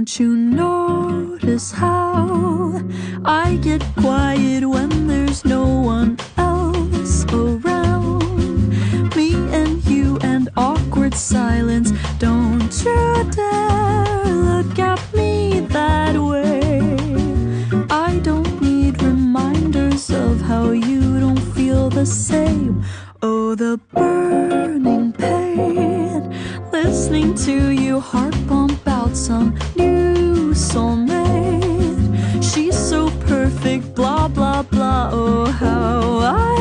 Don't you notice how I get quiet when there's no one else around? Me and you and awkward silence. Don't you dare look at me that way. I don't need reminders of how you don't feel the same. Oh, the burning pain, listening to you heart bump out some new soulmate. She's so perfect, blah, blah, blah. Oh, how I